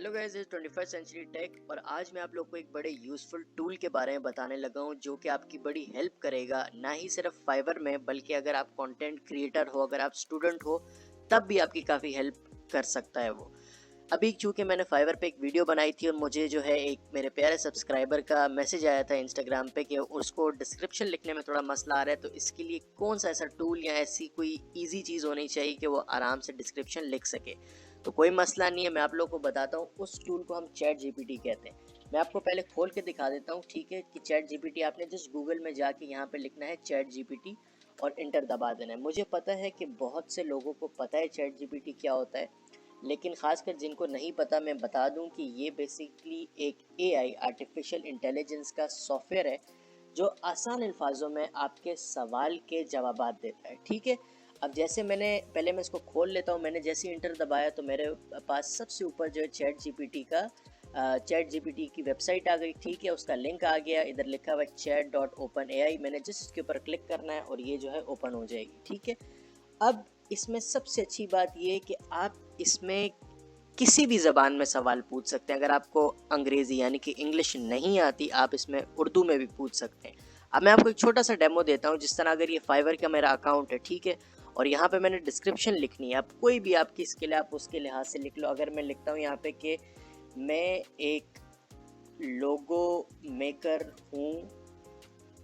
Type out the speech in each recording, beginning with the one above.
Hello guys, इस 21st century take और आज मैं आप लोग को एक बड़े यूज़फुल टूल के बारे में बताने लगा हूँ जो कि आपकी बड़ी हेल्प करेगा, ना ही सिर्फ फाइवर में बल्कि अगर आप कंटेंट क्रिएटर हो, अगर आप स्टूडेंट हो, तब भी आपकी काफ़ी हेल्प कर सकता है वो। अभी चूंकि मैंने फाइवर पे एक वीडियो बनाई थी और मुझे जो है एक मेरे प्यारे सब्सक्राइबर का मैसेज आया था इंस्टाग्राम पे कि उसको डिस्क्रिप्शन लिखने में थोड़ा मसला आ रहा है, तो इसके लिए कौन सा ऐसा टूल या ऐसी कोई इजी चीज़ होनी चाहिए कि वो आराम से डिस्क्रिप्शन लिख सके। तो कोई मसला नहीं है, मैं आप लोगों को बताता हूँ। उस टूल को हम चैट जीपीटी कहते हैं। मैं आपको पहले खोल के दिखा देता हूँ, ठीक है, कि चैट जीपीटी आपने जस्ट गूगल में जाके यहाँ पे लिखना है चैट जीपीटी और इंटर दबा देना है। मुझे पता है कि बहुत से लोगों को पता है चैट जीपीटी क्या होता है, लेकिन ख़ासकर जिनको नहीं पता मैं बता दूं कि ये बेसिकली एक एआई आर्टिफिशियल इंटेलिजेंस का सॉफ्टवेयर है जो आसान अल्फाजों में आपके सवाल के जवाबात देता है। ठीक है, अब जैसे मैं इसको खोल लेता हूँ। मैंने जैसे इंटर दबाया तो मेरे पास सबसे ऊपर जो है चैट जीपीटी की वेबसाइट आ गई। ठीक है, उसका लिंक आ गया, इधर लिखा हुआ है chat.openai। मैंने जस्ट इसके ऊपर क्लिक करना है और ये जो है ओपन हो जाएगी। ठीक है, अब इसमें सबसे अच्छी बात ये है कि आप इसमें किसी भी ज़बान में सवाल पूछ सकते हैं। अगर आपको अंग्रेज़ी यानी कि इंग्लिश नहीं आती, आप इसमें उर्दू में भी पूछ सकते हैं। अब मैं आपको एक छोटा सा डेमो देता हूँ। जिस तरह अगर ये फाइवर का मेरा अकाउंट है, ठीक है, और यहाँ पे मैंने डिस्क्रिप्शन लिखनी है। अब कोई भी आपकी स्किल है, आप उसके लिहाज से लिख लो। अगर मैं लिखता हूँ यहाँ पे कि मैं एक लोगो मेकर हूँ,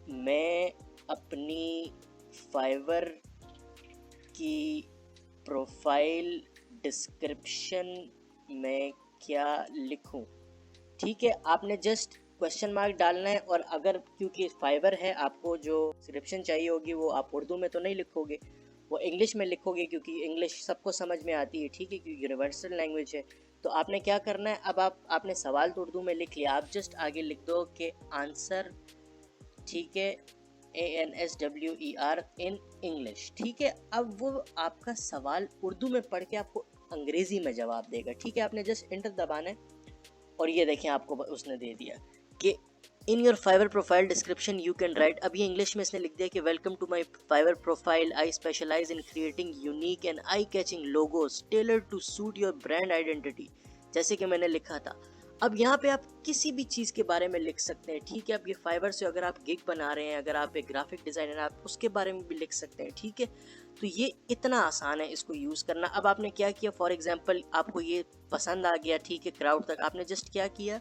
मैं अपनी फाइवर की प्रोफाइल डिस्क्रिप्शन में क्या लिखूं। ठीक है, आपने जस्ट क्वेश्चन मार्क डालना है। और अगर क्योंकि फाइवर है, आपको जो डिस्क्रिप्शन चाहिए होगी वो आप उर्दू में तो नहीं लिखोगे, वो इंग्लिश में लिखोगे, क्योंकि इंग्लिश सबको समझ में आती है। ठीक है, क्योंकि यूनिवर्सल लैंग्वेज है। तो आपने क्या करना है, अब आपने सवाल तो उर्दू में लिख लिया, आप जस्ट आगे लिख दो कि आंसर, ठीक है, ANSWER इन इंग्लिश। ठीक है, अब वो आपका सवाल उर्दू में पढ़ के आपको अंग्रेजी में जवाब देगा। ठीक है, आपने जस्ट इंटर दबाना है और ये देखें आपको उसने दे दिया कि in your Fiverr profile description you can write. अब ये इंग्लिश में इसने लिख दिया कि welcome to my Fiverr profile, I specialise in creating unique and eye catching logos tailor to suit your brand identity, जैसे कि मैंने लिखा था। अब यहाँ पे आप किसी भी चीज़ के बारे में लिख सकते हैं। ठीक है, अब ये फाइवर से अगर आप गिग बना रहे हैं, अगर आप एक ग्राफिक डिज़ाइनर, आप उसके बारे में भी लिख सकते हैं। ठीक है, तो ये इतना आसान है इसको यूज़ करना। अब आपने क्या किया, फॉर एग्जांपल आपको ये पसंद आ गया, ठीक है, क्राउड तक आपने जस्ट क्या किया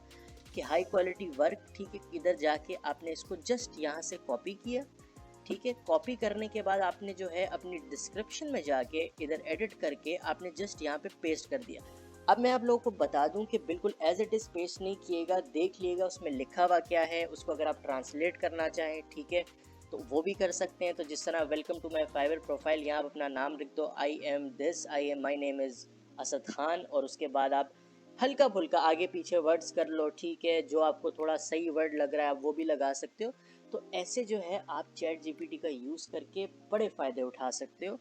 कि हाई क्वालिटी वर्क, ठीक है, इधर जाके आपने इसको जस्ट यहाँ से कॉपी किया। ठीक है, कॉपी करने के बाद आपने जो है अपनी डिस्क्रिप्शन में जाके इधर एडिट करके आपने जस्ट यहाँ पे पेस्ट कर दिया। अब मैं आप लोगों को बता दूं कि बिल्कुल एज इट इज़ पेस्ट नहीं किएगा, देख लिएगा उसमें लिखा हुआ क्या है। उसको अगर आप ट्रांसलेट करना चाहें, ठीक है, तो वो भी कर सकते हैं। तो जिस तरह welcome to my Fiverr profile, यहाँ आप अपना नाम लिख दो, my name is Asad Khan, और उसके बाद आप हल्का फुल्का आगे पीछे वर्ड्स कर लो। ठीक है, जो आपको थोड़ा सही वर्ड लग रहा है आप वो भी लगा सकते हो। तो ऐसे जो है आप चैट जीपीटी का यूज़ करके बड़े फ़ायदे उठा सकते हो।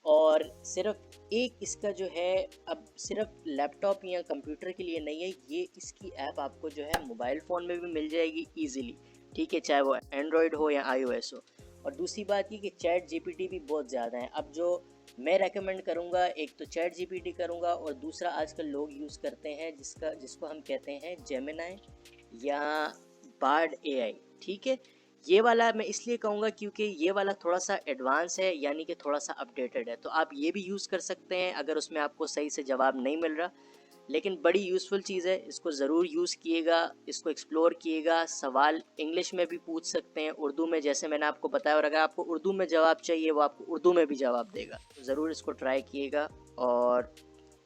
और सिर्फ एक इसका जो है, अब सिर्फ लैपटॉप या कंप्यूटर के लिए नहीं है, ये इसकी ऐप आपको जो है मोबाइल फ़ोन में भी मिल जाएगी ईजिली। ठीक है, चाहे वो एंड्रॉयड हो या iOS हो। और दूसरी बात ये कि चैट जीपीटी भी बहुत ज़्यादा है। अब जो मैं रेकमेंड करूँगा, एक तो चैट जीपीटी करूँगा, और दूसरा आजकल लोग यूज़ करते हैं जिसको हम कहते हैं जेमिनाई या बार्ड एआई। ठीक है, ये वाला मैं इसलिए कहूँगा क्योंकि ये वाला थोड़ा सा एडवांस है, यानी कि थोड़ा सा अपडेटेड है। तो आप ये भी यूज़ कर सकते हैं अगर उसमें आपको सही से जवाब नहीं मिल रहा। लेकिन बड़ी यूज़फुल चीज़ है, इसको ज़रूर यूज़ किएगा, इसको एक्सप्लोर किएगा। सवाल इंग्लिश में भी पूछ सकते हैं, उर्दू में, जैसे मैंने आपको बताया। और अगर आपको उर्दू में जवाब चाहिए, वो आपको उर्दू में भी जवाब देगा। तो ज़रूर इसको ट्राई किएगा। और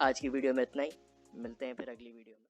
आज की वीडियो में इतना ही, मिलते हैं फिर अगली वीडियो में।